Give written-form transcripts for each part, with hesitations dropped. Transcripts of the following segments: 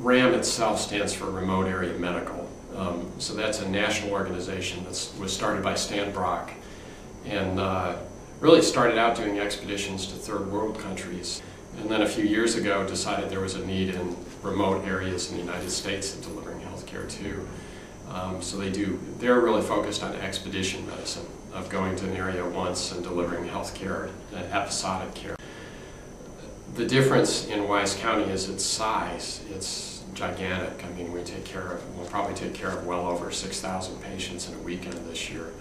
RAM itself stands for Remote Area Medical. So that's a national organization that was started by Stan Brock and really started out doing expeditions to third world countries. And then a few years ago decided there was a need in remote areas in the United States of delivering healthcare too. So they're really focused on expedition medicine, of going to an area once and delivering healthcare, episodic care. The difference in Wise County is its size. It's gigantic. I mean, we'll probably take care of well over 6,000 patients in a weekend this year.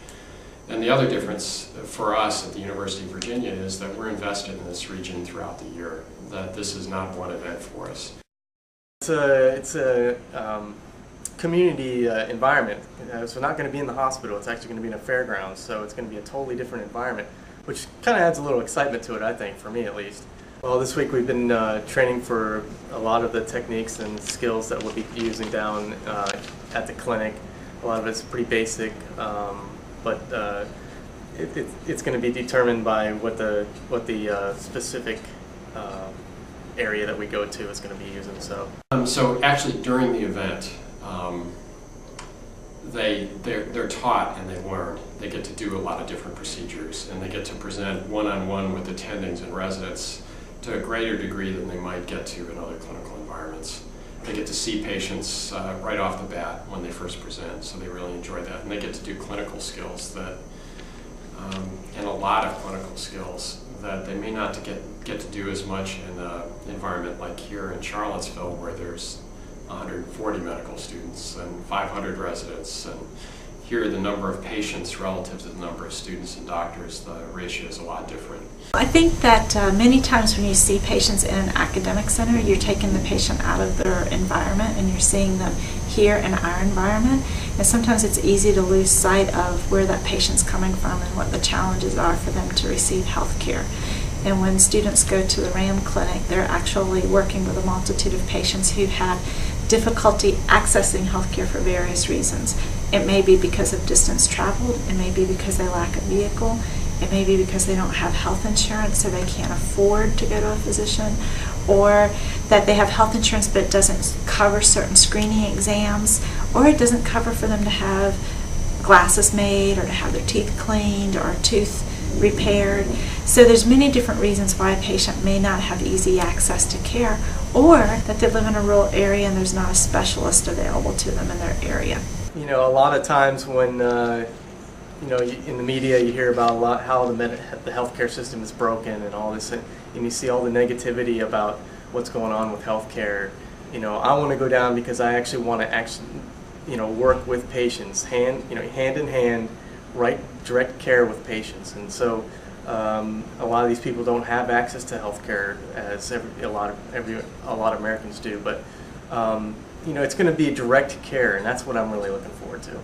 And the other difference for us at the University of Virginia is that we're invested in this region throughout the year, that this is not one event for us. It's a community environment. So we're not going to be in the hospital, it's actually going to be in a fairgrounds, so it's going to be a totally different environment, which kind of adds a little excitement to it, I think, for me at least. Well, this week we've been training for a lot of the techniques and skills that we'll be using down at the clinic. A lot of it's pretty basic, but it's going to be determined by what the specific area that we go to is going to be using. So actually during the event, they're taught and they learn. They get to do a lot of different procedures, and they get to present one-on-one with attendings and residents to a greater degree than they might get to in other clinical environments. They get to see patients right off the bat when they first present, so they really enjoy that. And they get to do clinical skills and a lot of clinical skills that they may not get to do as much in an environment like here in Charlottesville, where there's 140 medical students and 500 residents. And here, the number of patients relative to the number of students and doctors, the ratio is a lot different. I think that many times when you see patients in an academic center, you're taking the patient out of their environment and you're seeing them here in our environment. And sometimes it's easy to lose sight of where that patient's coming from and what the challenges are for them to receive health care. And when students go to the RAM clinic, they're actually working with a multitude of patients who have difficulty accessing healthcare for various reasons. It may be because of distance traveled, it may be because they lack a vehicle, it may be because they don't have health insurance so they can't afford to go to a physician, or that they have health insurance but it doesn't cover certain screening exams, or it doesn't cover for them to have glasses made or to have their teeth cleaned or a tooth repaired. So there's many different reasons why a patient may not have easy access to care, or that they live in a rural area and there's not a specialist available to them in their area. You know, a lot of times when in the media you hear about how the healthcare system is broken and all this, and you see all the negativity about what's going on with healthcare. You know, I want to go down because I actually want to work with patients, hand in hand, right, direct care with patients. And so a lot of these people don't have access to healthcare as a lot of Americans do, but it's going to be direct care, and that's what I'm really looking forward to.